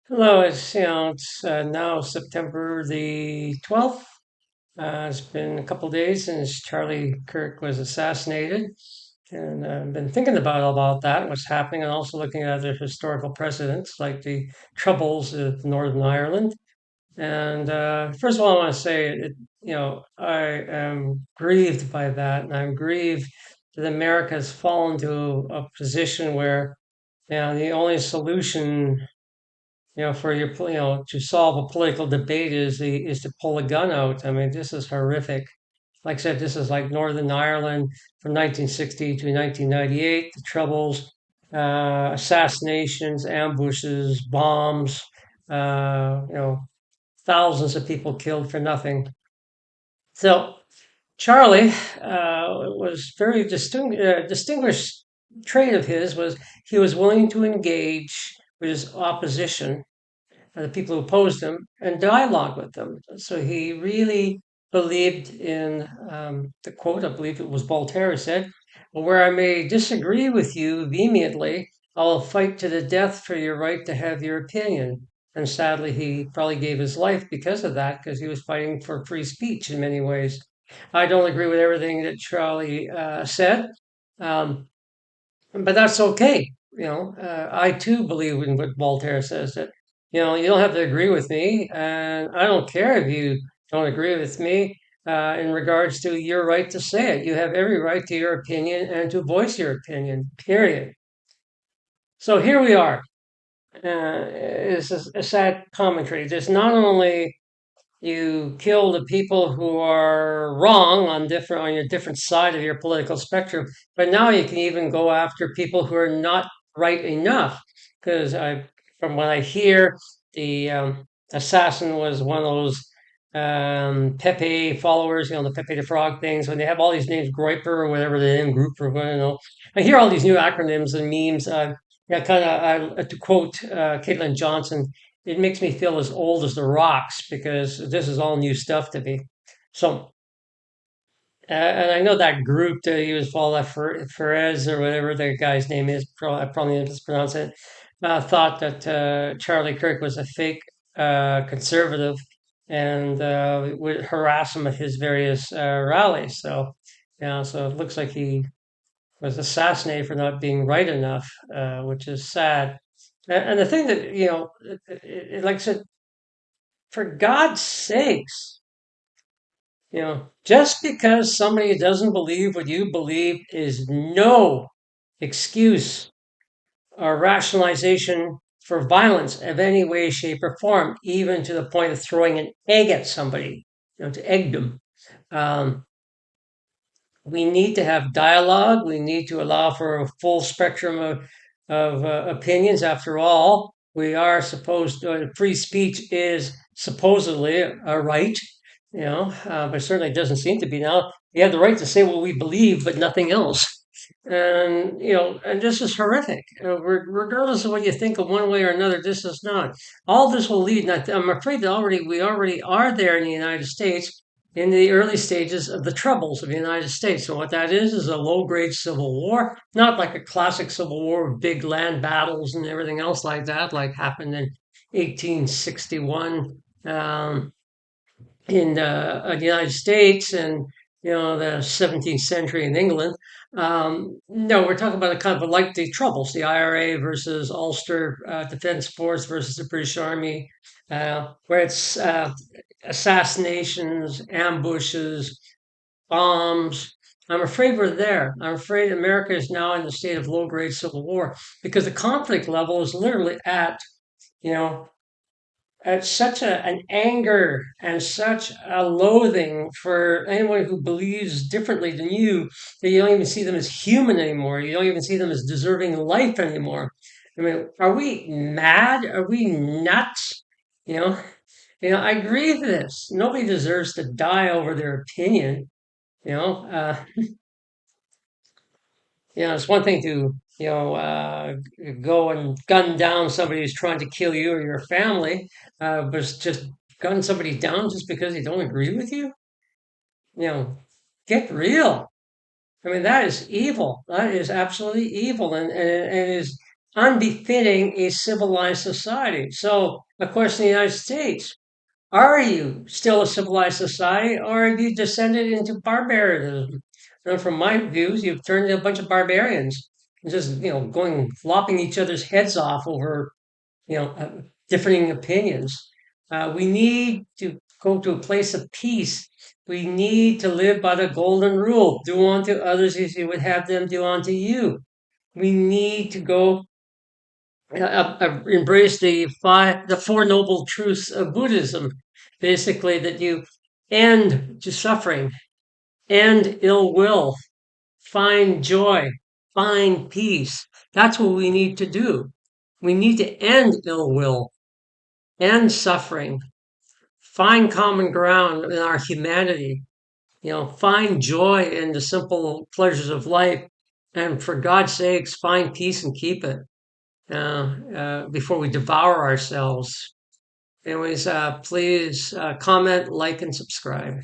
Hello, it's now September the 12th. It's been a couple days since Charlie Kirk was assassinated, and I've been thinking about that, what's happening, and also looking at other historical precedents like the Troubles of Northern Ireland. And first of all, I want to say, I am grieved by that, and I'm grieved that America has fallen to a position where, the only solution for to solve a political debate is to pull a gun out. I mean, this is horrific. Like I said, this is like Northern Ireland from 1960 to 1998, the Troubles, assassinations, ambushes, bombs, thousands of people killed for nothing. So Charlie was very distinguished trait of his was he was willing to engage with his opposition, the people who opposed him, and dialogue with them. So he really believed in the quote, I believe it was Voltaire who said, "Well, where I may disagree with you vehemently, I'll fight to the death for your right to have your opinion." And sadly, he probably gave his life because of that, because he was fighting for free speech in many ways. I don't agree with everything that Charlie said, um, but that's okay. I too believe in what Voltaire says that, you don't have to agree with me, and I don't care if you don't agree with me in regards to your right to say it. You have every right to your opinion and to voice your opinion, period. So here we are. It's a sad commentary. There's not only you kill the people who are wrong on your different side of your political spectrum, but now you can even go after people who are not right enough. Because from what I hear, the assassin was one of those Pepe followers, the Pepe the Frog things. When they have all these names, Groiper or whatever the name, group or whatever. I hear all these new acronyms and memes. Yeah, to quote Caitlin Johnson, it makes me feel as old as the rocks because this is all new stuff to me. So, and I know that group that he was following, Ferez or whatever the guy's name is, I probably mispronounce it, thought that Charlie Kirk was a fake conservative and would harass him at his various rallies. So, so it looks like he was assassinated for not being right enough, which is sad. And the thing that, like I said, for God's sakes, just because somebody doesn't believe what you believe is no excuse or rationalization for violence of any way, shape, or form, even to the point of throwing an egg at somebody, to egg them. Um, we need to have dialogue. We need to allow for a full spectrum of opinions. After all, we are supposed to, free speech is supposedly a right, but certainly doesn't seem to be now. We have the right to say what we believe, but nothing else. And, and this is horrific. Regardless of what you think of one way or another, this is not. All this will lead, and I'm afraid that we already are there in the United States in the early stages of the troubles of the United States. And what that is a low grade civil war, not like a classic civil war with big land battles and everything else like that, like happened in 1861 in the United States and the 17th century in England. No, we're talking about a kind of like the Troubles, the IRA versus Ulster Defense Force versus the British Army, where it's assassinations, ambushes, bombs. I'm afraid we're there. I'm afraid America is now in the state of low grade civil war because the conflict level is literally you know, such an anger and such a loathing for anyone who believes differently than you that you don't even see them as human anymore. You don't even see them as deserving life anymore. I mean, are we mad? Are we nuts? You know, I agree with this. Nobody deserves to die over their opinion. You know, uh, it's one thing to go and gun down somebody who's trying to kill you or your family, but it's just gun somebody down just because they don't agree with you. You know, get real. I mean, that is evil. That is absolutely evil, and it is. unbefitting a civilized society. So, of course, in the United States, are you still a civilized society, or have you descended into barbarism? And from my views, you've turned into a bunch of barbarians, just going lopping each other's heads off over differing opinions. We need to go to a place of peace. We need to live by the golden rule: do unto others as you would have them do unto you. We need to go embrace the four noble truths of Buddhism, basically that you end to suffering, end ill will, find joy, find peace. That's what we need to do. We need to end ill will, end suffering, find common ground in our humanity. Find joy in the simple pleasures of life, and for God's sakes, find peace and keep it before we devour ourselves. Anyways, please comment, like, and subscribe.